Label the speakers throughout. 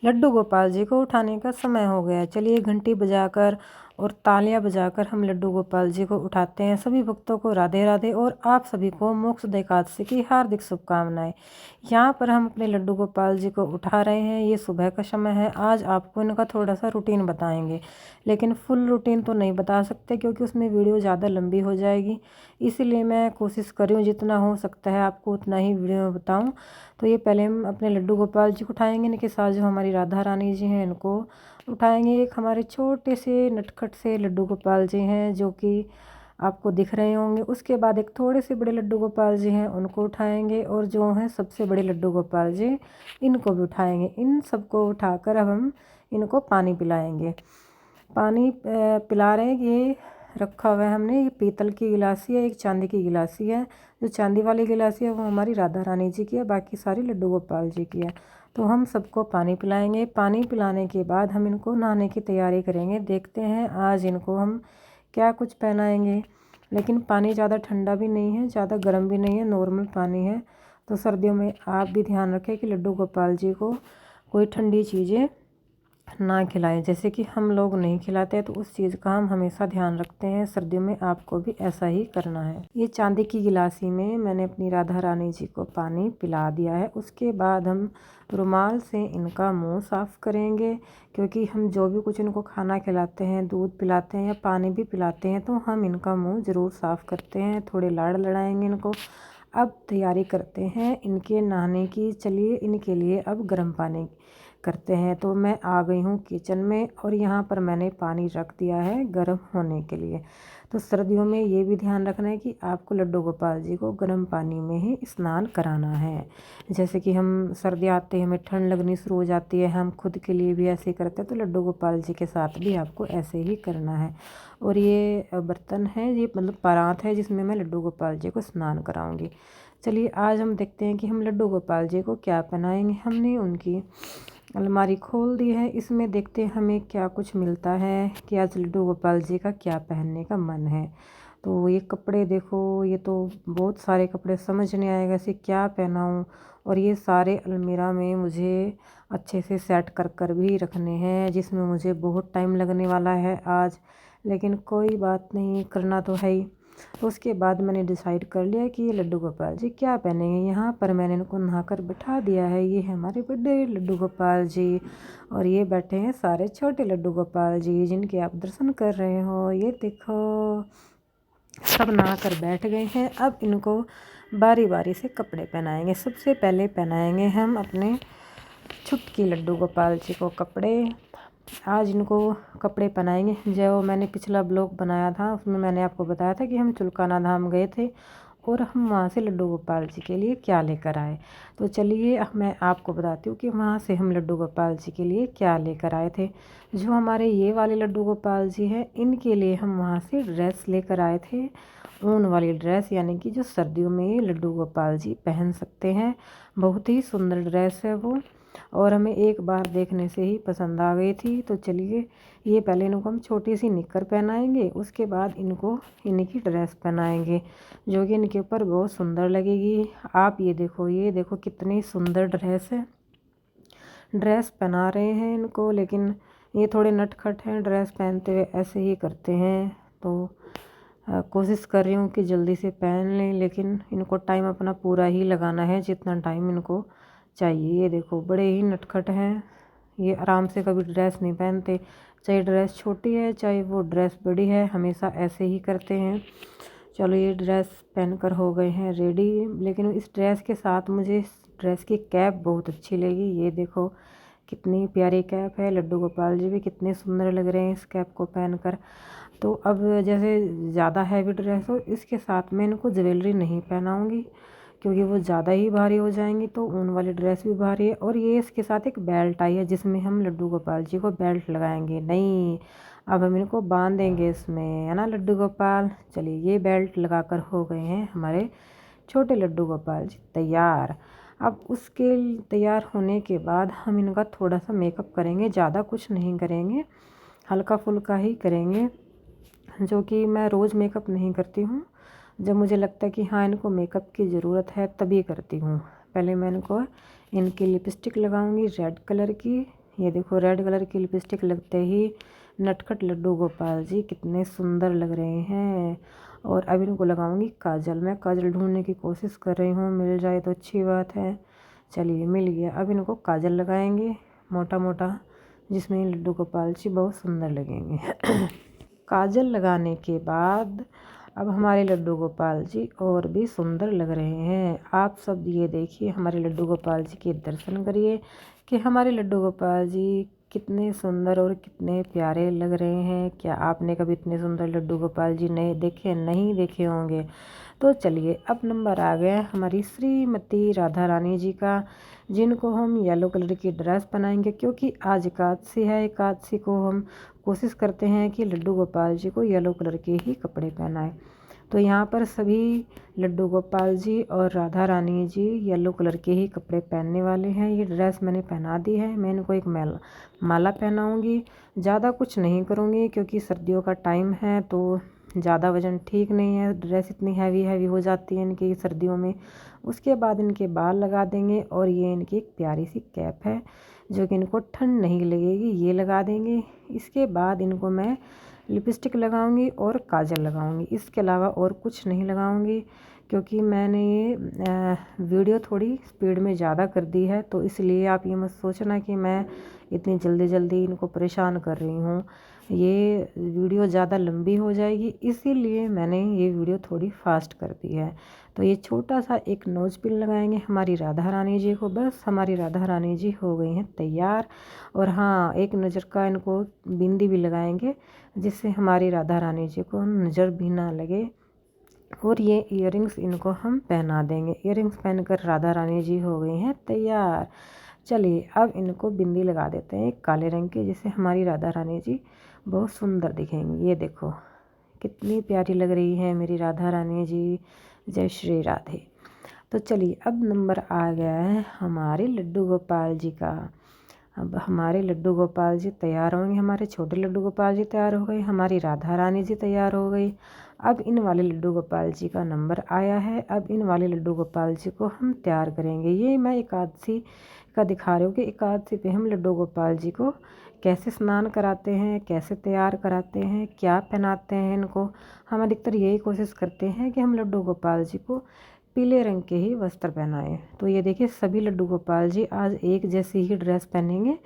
Speaker 1: लड्डू गोपाल जी को उठाने का समय हो गया। चलिए घंटी बजाकर और तालियां बजाकर हम लड्डू गोपाल जी को उठाते हैं। सभी भक्तों को राधे राधे और आप सभी को मोक्षदा एकादशी की हार्दिक शुभकामनाएं। यहाँ पर हम अपने लड्डू गोपाल जी को उठा रहे हैं। ये सुबह का समय है। आज आपको इनका थोड़ा सा रूटीन बताएंगे, लेकिन फुल रूटीन तो नहीं बता सकते क्योंकि उसमें वीडियो ज़्यादा लंबी हो जाएगी। इसीलिए मैं कोशिश कर रही हूँ जितना हो सकता है आपको उतना ही वीडियो में बताऊँ। तो ये पहले हम अपने लड्डू गोपाल जी को उठाएंगे। इनके साथ जो हमारी राधा रानी जी हैं इनको उठाएंगे। एक हमारे छोटे से नटखट से लड्डू गोपाल जी हैं जो कि आपको दिख रहे होंगे। उसके बाद एक थोड़े से बड़े लड्डू गोपाल जी हैं, उनको उठाएंगे। और जो हैं सबसे बड़े लड्डू गोपाल जी, इनको भी उठाएंगे। इन सबको उठाकर अब हम इनको पानी पिलाएंगे। पानी पिला रहे हैं। ये रखा हुआ है हमने, ये पीतल की गिलासी है, एक चांदी की गिलासी है। जो चांदी वाली गिलासी है वो हमारी राधा रानी जी की है, बाकी सारी लड्डू गोपाल जी की है। तो हम सबको पानी पिलाएंगे। पानी पिलाने के बाद हम इनको नहाने की तैयारी करेंगे। देखते हैं आज इनको हम क्या कुछ पहनाएंगे। लेकिन पानी ज़्यादा ठंडा भी नहीं है, ज़्यादा गर्म भी नहीं है, नॉर्मल पानी है। तो सर्दियों में आप भी ध्यान रखें कि लड्डू गोपाल जी को कोई ठंडी चीज़ें ना खिलाएं, जैसे कि हम लोग नहीं खिलाते। तो उस चीज़ का हम हमेशा ध्यान रखते हैं। सर्दियों में आपको भी ऐसा ही करना है। ये चांदी की गिलासी में मैंने अपनी राधा रानी जी को पानी पिला दिया है। उसके बाद हम रुमाल से इनका मुंह साफ़ करेंगे, क्योंकि हम जो भी कुछ इनको खाना खिलाते हैं, दूध पिलाते हैं या पानी भी पिलाते हैं, तो हम इनका मुंह ज़रूर साफ़ करते हैं। थोड़े लाड़ लड़ाएंगे इनको। अब तैयारी करते हैं इनके नहाने की। चलिए इनके लिए अब गर्म पानी करते हैं। तो मैं आ गई हूँ किचन में और यहाँ पर मैंने पानी रख दिया है गर्म होने के लिए। तो सर्दियों में ये भी ध्यान रखना है कि आपको लड्डू गोपाल जी को गर्म पानी में ही स्नान कराना है। जैसे कि हम सर्दी आते हैं, हमें ठंड लगनी शुरू हो जाती है, हम खुद के लिए भी ऐसे ही करते हैं। तो लड्डू गोपाल जी के साथ भी आपको ऐसे ही करना है। और ये बर्तन है, ये मतलब परात है जिसमें मैं लड्डू गोपाल जी को स्नान कराऊंगी। चलिए आज हम देखते हैं कि हम लड्डू गोपाल जी को क्या पहनाएंगे। हमने उनकी अलमारी खोल दी है। इसमें देखते हैं हमें क्या कुछ मिलता है कि आज लड्डू गोपाल जी का क्या पहनने का मन है। तो ये कपड़े देखो, ये तो बहुत सारे कपड़े, समझ नहीं आएगा इसे क्या पहनाऊँ। और ये सारे अलमीरा में मुझे अच्छे से सेट कर कर भी रखने हैं, जिसमें मुझे बहुत टाइम लगने वाला है आज। लेकिन कोई बात नहीं, करना तो है ही। उसके बाद मैंने डिसाइड कर लिया कि ये लड्डू गोपाल जी क्या पहनेंगे। यहाँ पर मैंने इनको नहाकर बिठा दिया है। ये है हमारे बड़े लड्डू गोपाल जी और ये बैठे हैं सारे छोटे लड्डू गोपाल जी जिनके आप दर्शन कर रहे हो। ये देखो सब नहाकर बैठ गए हैं। अब इनको बारी बारी से कपड़े पहनाएंगे। सबसे पहले पहनाएंगे हम अपने छुटकी लड्डू गोपाल जी को कपड़े। आज इनको कपड़े पहनाएंगे। जो मैंने पिछला ब्लॉग बनाया था उसमें मैंने आपको बताया था कि हम चुलकाना धाम गए थे और हम वहाँ से लड्डू गोपाल जी के लिए क्या लेकर आए। तो चलिए अब मैं आपको बताती हूँ कि वहाँ से हम लड्डू गोपाल जी के लिए क्या लेकर आए थे। जो हमारे ये वाले लड्डू गोपाल जी हैं, इनके लिए हम वहाँ से ड्रेस लेकर आए थे, ऊन वाली ड्रेस, यानी कि जो सर्दियों में ये लड्डू गोपाल जी पहन सकते हैं। बहुत ही सुंदर ड्रेस है वो, और हमें एक बार देखने से ही पसंद आ गई थी। तो चलिए ये पहले इनको हम छोटी सी निक्कर पहनाएंगे, उसके बाद इनको इनकी ड्रेस पहनाएंगे जो कि इनके ऊपर बहुत सुंदर लगेगी। आप ये देखो कितनी सुंदर ड्रेस है। ड्रेस पहना रहे हैं इनको, लेकिन ये थोड़े नटखट हैं, ड्रेस पहनते हुए ऐसे ही करते हैं। तो कोशिश कर रही हूँ कि जल्दी से पहन लें, लेकिन इनको टाइम अपना पूरा ही लगाना है जितना टाइम इनको चाहिए। ये देखो बड़े ही नटखट हैं। ये आराम से कभी ड्रेस नहीं पहनते, चाहे ड्रेस छोटी है चाहे वो ड्रेस बड़ी है, हमेशा ऐसे ही करते हैं। चलो ये ड्रेस पहनकर हो गए हैं रेडी। लेकिन इस ड्रेस के साथ मुझे इस ड्रेस की कैप बहुत अच्छी लगी। ये देखो कितनी प्यारी कैप है। लड्डू गोपाल जी भी कितने सुंदर लग रहे हैं इस कैप को पहनकर। तो अब जैसे ज़्यादा हैवी ड्रेस हो, इसके साथ में इनको ज्वेलरी नहीं पहनाऊंगी क्योंकि वो ज़्यादा ही भारी हो जाएंगी। तो ऊन वाली ड्रेस भी भारी है। और ये इसके साथ एक बेल्ट आई है जिसमें हम लड्डू गोपाल जी को बेल्ट लगाएंगे। नहीं, अब हम इनको बांधेंगे इसमें, है ना लड्डू गोपाल। चलिए ये बेल्ट लगाकर हो गए हैं हमारे छोटे लड्डू गोपाल जी तैयार। अब उसके तैयार होने के बाद हम इनका थोड़ा सा मेकअप करेंगे, ज़्यादा कुछ नहीं करेंगे, हल्का फुल्का ही करेंगे, जो कि मैं रोज़ मेकअप नहीं करती हूँ। जब मुझे लगता है कि हाँ इनको मेकअप की ज़रूरत है तभी करती हूँ। पहले मैं इनको इनकी लिपस्टिक लगाऊंगी रेड कलर की। ये देखो रेड कलर की लिपस्टिक लगते ही नटखट लड्डू गोपाल जी कितने सुंदर लग रहे हैं। और अब इनको लगाऊंगी काजल। मैं काजल ढूंढने की कोशिश कर रही हूँ, मिल जाए तो अच्छी बात है। चलिए मिल गया। अब इनको काजल लगाएंगे मोटा मोटा, जिसमें लड्डू गोपाल जी बहुत सुंदर लगेंगे। काजल लगाने के बाद अब हमारे लड्डू गोपाल जी और भी सुंदर लग रहे हैं। आप सब ये देखिए, हमारे लड्डू गोपाल जी के दर्शन करिए कि हमारे लड्डू गोपाल जी कितने सुंदर और कितने प्यारे लग रहे हैं। क्या आपने कभी इतने सुंदर लड्डू गोपाल जी नहीं देखे होंगे? तो चलिए अब नंबर आ गया हमारी श्रीमती राधा रानी जी का, जिनको हम येलो कलर की ड्रेस पहनाएंगे, क्योंकि आज एकादशी है। एकादशी को हम कोशिश करते हैं कि लड्डू गोपाल जी को येलो कलर के ही कपड़े पहनाएं। तो यहाँ पर सभी लड्डू गोपाल जी और राधा रानी जी येलो कलर के ही कपड़े पहनने वाले हैं। ये ड्रेस मैंने पहना दी है। मैं इनको एक माला पहनाऊँगी। ज़्यादा कुछ नहीं करूँगी क्योंकि सर्दियों का टाइम है, तो ज़्यादा वज़न ठीक नहीं है। ड्रेस इतनी हैवी हो जाती है इनकी सर्दियों में। उसके बाद इनके बाल लगा देंगे और ये इनकी एक प्यारी सी कैप है जो कि इनको ठंड नहीं लगेगी, ये लगा देंगे। इसके बाद इनको मैं लिपस्टिक लगाऊंगी और काजल लगाऊंगी। इसके अलावा और कुछ नहीं लगाऊंगी क्योंकि मैंने ये वीडियो थोड़ी स्पीड में ज़्यादा कर दी है, तो इसलिए आप ये मत सोचना कि मैं इतनी जल्दी इनको परेशान कर रही हूँ। ये वीडियो ज़्यादा लंबी हो जाएगी, इसीलिए मैंने ये वीडियो थोड़ी फास्ट कर दी है। तो ये छोटा सा एक नोज पिन लगाएंगे हमारी राधा रानी जी को। बस हमारी राधा रानी जी हो गई हैं तैयार। और हाँ, एक नज़र का इनको बिंदी भी लगाएंगे जिससे हमारी राधा रानी जी को नज़र भी ना लगे। और ये इयररिंग्स इनको हम पहना देंगे। इयररिंग्स पहनकर राधा रानी जी हो गई हैं तैयार। चलिए अब इनको बिंदी लगा देते हैं काले रंग की, जिससे हमारी राधा रानी जी बहुत सुंदर दिखेंगी। ये देखो कितनी प्यारी लग रही है मेरी राधा रानी जी। जय श्री राधे। तो चलिए अब नंबर आ गया है हमारे लड्डू गोपाल जी का। अब हमारे लड्डू गोपाल जी तैयार होंगे। हमारे छोटे लड्डू गोपाल जी तैयार हो गए, हमारी राधा रानी जी तैयार हो गई। अब इन वाले लड्डू गोपाल जी का नंबर आया है। अब इन वाले लड्डू गोपाल जी को हम तैयार करेंगे। ये मैं एकादशी का दिखा रही हूँ कि एकादशी पे हम लड्डू गोपाल जी को कैसे स्नान कराते हैं, कैसे तैयार कराते हैं, क्या पहनाते हैं इनको। हम अधिकतर यही कोशिश करते हैं कि हम लड्डू गोपाल जी को पीले रंग के ही वस्त्र पहनाएं। तो ये देखिए सभी लड्डू गोपाल जी आज एक जैसी ही ड्रेस पहनेंगे।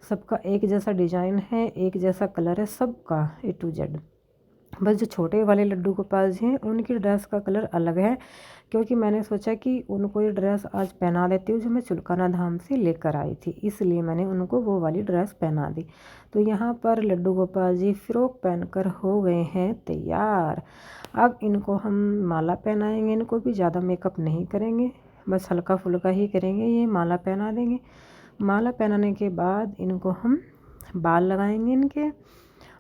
Speaker 1: सबका एक जैसा डिजाइन है, एक जैसा कलर है सबका A to Z। बस जो छोटे वाले लड्डू गोपाल जी हैं उनकी ड्रेस का कलर अलग है, क्योंकि मैंने सोचा कि उनको ये ड्रेस आज पहना देती हूँ जो मैं चुलकाना धाम से लेकर आई थी, इसलिए मैंने उनको वो वाली ड्रेस पहना दी। तो यहाँ पर लड्डू गोपाल जी फ्रॉक पहनकर हो गए हैं तैयार। अब इनको हम माला पहनाएंगे। इनको भी ज़्यादा मेकअप नहीं करेंगे, बस हल्का फुल्का ही करेंगे। ये माला पहना देंगे। माला पहनाने के बाद इनको हम बाल लगाएंगे इनके,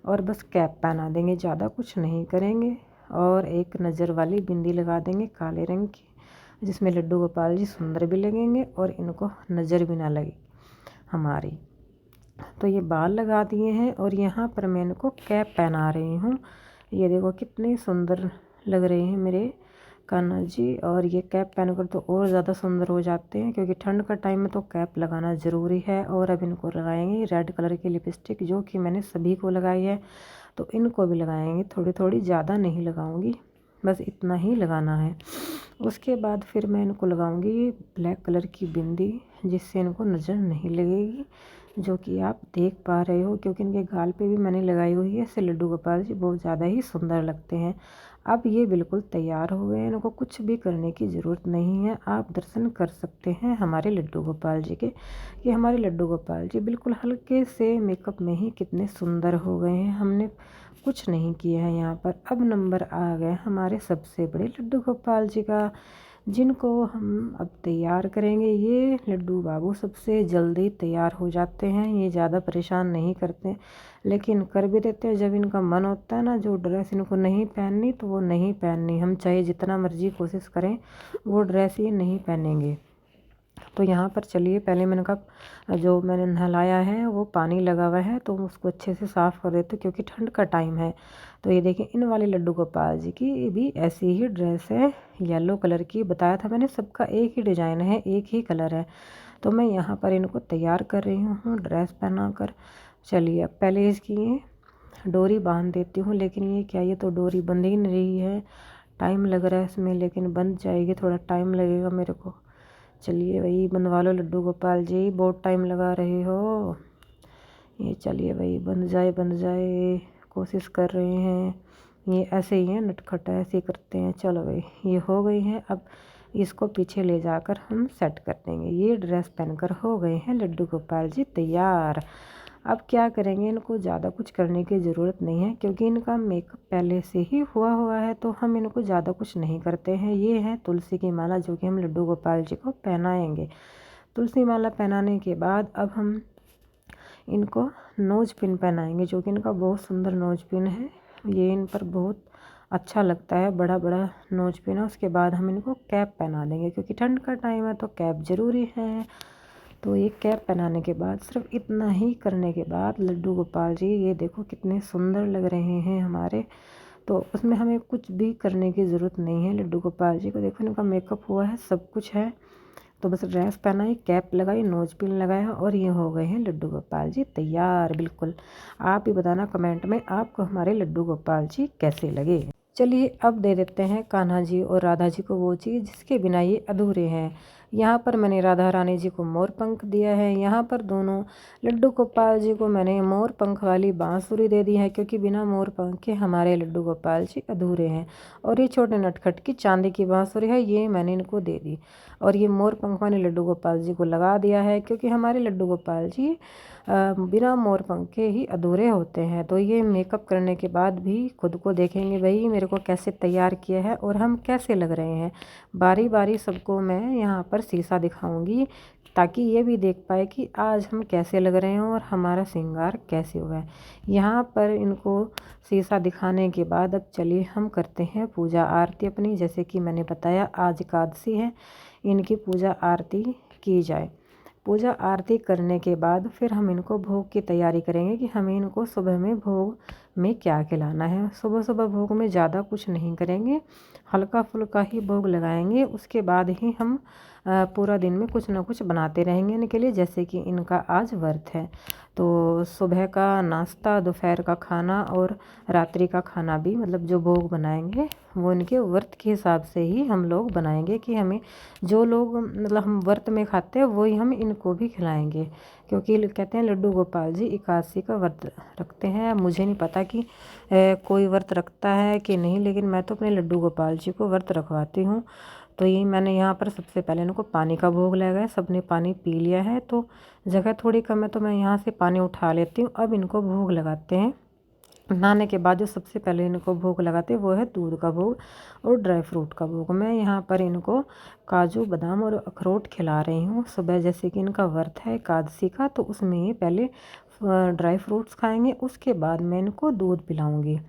Speaker 1: और बस कैप पहना देंगे, ज़्यादा कुछ नहीं करेंगे। और एक नज़र वाली बिंदी लगा देंगे काले रंग की, जिसमें लड्डू गोपाल जी सुंदर भी लगेंगे और इनको नज़र भी ना लगे हमारी। तो ये बाल लगा दिए हैं और यहाँ पर मैं इनको कैप पहना रही हूँ। ये देखो कितने सुंदर लग रहे हैं मेरे कान्हा जी। और ये कैप पहनकर तो और ज़्यादा सुंदर हो जाते हैं, क्योंकि ठंड का टाइम में तो कैप लगाना ज़रूरी है। और अब इनको लगाएंगे रेड कलर की लिपस्टिक, जो कि मैंने सभी को लगाई है, तो इनको भी लगाएंगे थोड़ी थोड़ी, ज़्यादा नहीं लगाऊंगी, बस इतना ही लगाना है। उसके बाद फिर मैं इनको लगाऊंगी ब्लैक कलर की बिंदी, जिससे इनको नज़र नहीं लगेगी, जो कि आप देख पा रहे हो, क्योंकि इनके गाल पे भी मैंने लगाई हुई है। इससे लड्डू गोपाल जी बहुत ज़्यादा ही सुंदर लगते हैं। अब ये बिल्कुल तैयार हो गए हैं, इनको कुछ भी करने की ज़रूरत नहीं है। आप दर्शन कर सकते हैं हमारे लड्डू गोपाल जी के, कि हमारे लड्डू गोपाल जी बिल्कुल हल्के से मेकअप में ही कितने सुंदर हो गए हैं। हमने कुछ नहीं किया है यहाँ पर। अब नंबर आ गए हमारे सबसे बड़े लड्डू गोपाल जी का, जिनको हम अब तैयार करेंगे। ये लड्डू बाबू सबसे जल्दी तैयार हो जाते हैं, ये ज़्यादा परेशान नहीं करते, लेकिन कर भी देते हैं जब इनका मन होता है ना। जो ड्रेस इनको नहीं पहननी तो वो नहीं पहननी, हम चाहे जितना मर्जी कोशिश करें वो ड्रेस ये नहीं पहनेंगे। तो यहाँ पर चलिए, पहले मैंने कहा जो मैंने नहलाया है वो पानी लगा हुआ है, तो उसको अच्छे से साफ़ कर देते क्योंकि ठंड का टाइम है। तो ये देखिए इन वाले लड्डू गोपाल जी की भी ऐसी ही ड्रेस है, येलो कलर की। बताया था मैंने सबका एक ही डिज़ाइन है, एक ही कलर है। तो मैं यहाँ पर इनको तैयार कर रही हूँ ड्रेस पहनाकर। चलिए अब पहले इसकी ये डोरी बांध देती हूँ, लेकिन ये क्या, ये तो डोरी बंध ही नहीं रही है। टाइम लग रहा है इसमें, लेकिन बंध जाएगी, थोड़ा टाइम लगेगा मेरे को। चलिए भाई बनवा लो लड्डू गोपाल जी, बहुत टाइम लगा रहे हो। ये चलिए भाई बंध जाए बंध जाए, कोशिश कर रहे हैं। ये ऐसे ही है, नटखट ऐसे ही करते हैं। चलो भाई ये हो गई है। अब इसको पीछे ले जाकर हम सेट कर देंगे। ये ड्रेस पहनकर हो गए हैं लड्डू गोपाल जी तैयार। अब क्या करेंगे, इनको ज़्यादा कुछ करने की ज़रूरत नहीं है, क्योंकि इनका मेकअप पहले से ही हुआ है, तो हम इनको ज़्यादा कुछ नहीं करते हैं। ये है तुलसी की माला, जो कि हम लड्डू गोपाल जी को पहनाएंगे। तुलसी माला पहनाने के बाद अब हम इनको नोज पिन पहनाएंगे, जो कि इनका बहुत सुंदर नोज पिन है। ये इन पर बहुत अच्छा लगता है, बड़ा बड़ा नोज पिन है। उसके बाद हम इनको कैप पहना देंगे, क्योंकि ठंड का टाइम है तो कैप ज़रूरी है। तो ये कैप पहनाने के बाद, सिर्फ इतना ही करने के बाद लड्डू गोपाल जी ये देखो कितने सुंदर लग रहे हैं हमारे। तो उसमें हमें कुछ भी करने की ज़रूरत नहीं है। लड्डू गोपाल जी को देखो, इनका मेकअप हुआ है, सब कुछ है। तो बस ड्रेस पहनाई, कैप लगाई, नोज पिन लगाया, और ये हो गए हैं लड्डू गोपाल जी तैयार। बिल्कुल आप ही बताना कमेंट में आपको हमारे लड्डू गोपाल जी कैसे लगे। चलिए अब दे देते हैं कान्हा जी और राधा जी को वो चीज़ जिसके बिना ये अधूरे हैं। यहाँ पर मैंने राधा रानी जी को मोर पंख दिया है। यहाँ पर दोनों लड्डू गोपाल जी को मैंने मोर पंख वाली बांसुरी दे दी है, क्योंकि बिना मोर पंख के हमारे लड्डू गोपाल जी अधूरे हैं। और ये छोटे नटखट की चांदी की बांसुरी है, ये मैंने इनको दे दी। और ये मोर पंख मैंने लड्डू गोपाल जी को लगा दिया है, क्योंकि हमारे लड्डू गोपाल जी बिना मोर पंख के ही अधूरे होते हैं। तो ये मेकअप करने के बाद भी खुद को देखेंगे भाई मेरे को कैसे तैयार किया है और हम कैसे लग रहे हैं। बारी बारी सबको मैं यहाँ पर शीशा दिखाऊंगी, ताकि ये भी देख पाए कि आज हम कैसे लग रहे हैं और हमारा श्रृंगार कैसे हुआ है। यहाँ पर इनको शीशा दिखाने के बाद अब चलिए हम करते हैं पूजा आरती अपनी। जैसे कि मैंने बताया आज एकादशी है, इनकी पूजा आरती की जाए। पूजा आरती करने के बाद फिर हम इनको भोग की तैयारी करेंगे कि हमें इनको सुबह में भोग में क्या खिलाना है। सुबह सुबह भोग में ज़्यादा कुछ नहीं करेंगे, हल्का फुल्का ही भोग लगाएंगे। उसके बाद ही हम पूरा दिन में कुछ ना कुछ बनाते रहेंगे इनके लिए। जैसे कि इनका आज व्रत है, तो सुबह का नाश्ता, दोपहर का खाना और रात्रि का खाना भी, मतलब जो भोग बनाएंगे वो इनके व्रत के हिसाब से ही हम लोग बनाएंगे, कि हमें जो लोग मतलब हम व्रत में खाते हैं वही हम इनको भी खिलाएंगे। क्योंकि कहते हैं लड्डू गोपाल जी एकादशी का व्रत रखते हैं। मुझे नहीं पता कि कोई व्रत रखता है कि नहीं, लेकिन मैं तो अपने लड्डू गोपाल जी को व्रत रखवाती हूँ। तो ये मैंने यहाँ पर सबसे पहले इनको पानी का भोग लगाया। सबने पानी पी लिया है, तो जगह थोड़ी कम है, तो मैं यहाँ से पानी उठा लेती हूँ। अब इनको भोग लगाते हैं। नहाने के बाद जो सबसे पहले इनको भोग लगाते हैं वो है दूध का भोग और ड्राई फ्रूट का भोग। मैं यहाँ पर इनको काजू, बादाम और अखरोट खिला रही हूँ सुबह। जैसे कि इनका व्रत है एकादशी का, तो उसमें ये पहले ड्राई फ्रूट्स खाएंगे, उसके बाद मैं इनको दूध पिलाऊंगी।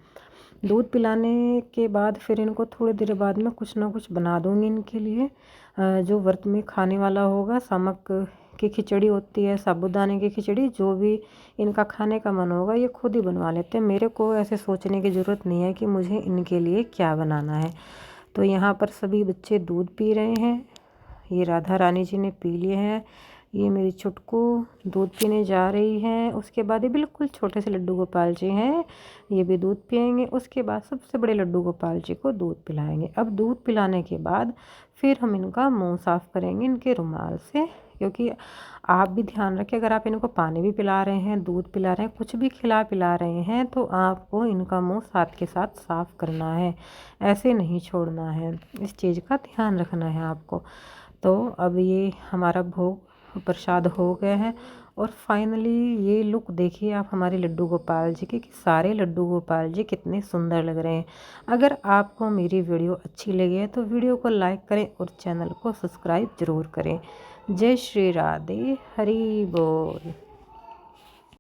Speaker 1: दूध पिलाने के बाद फिर इनको थोड़ी देर बाद में कुछ ना कुछ बना दूंगी इनके लिए, जो व्रत में खाने वाला होगा। सामक की खिचड़ी होती है, साबूदाने की खिचड़ी, जो भी इनका खाने का मन होगा ये खुद ही बनवा लेते हैं। मेरे को ऐसे सोचने की ज़रूरत नहीं है कि मुझे इनके लिए क्या बनाना है। तो यहाँ पर सभी बच्चे दूध पी रहे हैं। ये राधा रानी जी ने पी लिए हैं, ये मेरी छुटकू दूध पीने जा रही है। उसके बाद ये बिल्कुल छोटे से लड्डू गोपाल जी हैं, ये भी दूध पिएंगे। उसके बाद सबसे बड़े लड्डू गोपाल जी को दूध पिलाएंगे। अब दूध पिलाने के बाद फिर हम इनका मुंह साफ़ करेंगे इनके रुमाल से। क्योंकि आप भी ध्यान रखें, अगर आप इनको पानी भी पिला रहे हैं, दूध पिला रहे हैं, कुछ भी खिला पिला रहे हैं, तो आपको इनका मुंह साथ के साथ साफ़ करना है, ऐसे नहीं छोड़ना है। इस चीज़ का ध्यान रखना है आपको। तो अब ये हमारा भोग प्रसाद हो गया है। और फाइनली ये लुक देखिए आप हमारे लड्डू गोपाल जी के, कि सारे लड्डू गोपाल जी कितने सुंदर लग रहे हैं। अगर आपको मेरी वीडियो अच्छी लगी है तो वीडियो को लाइक करें और चैनल को सब्सक्राइब ज़रूर करें। जय श्री राधे, हरि बोल।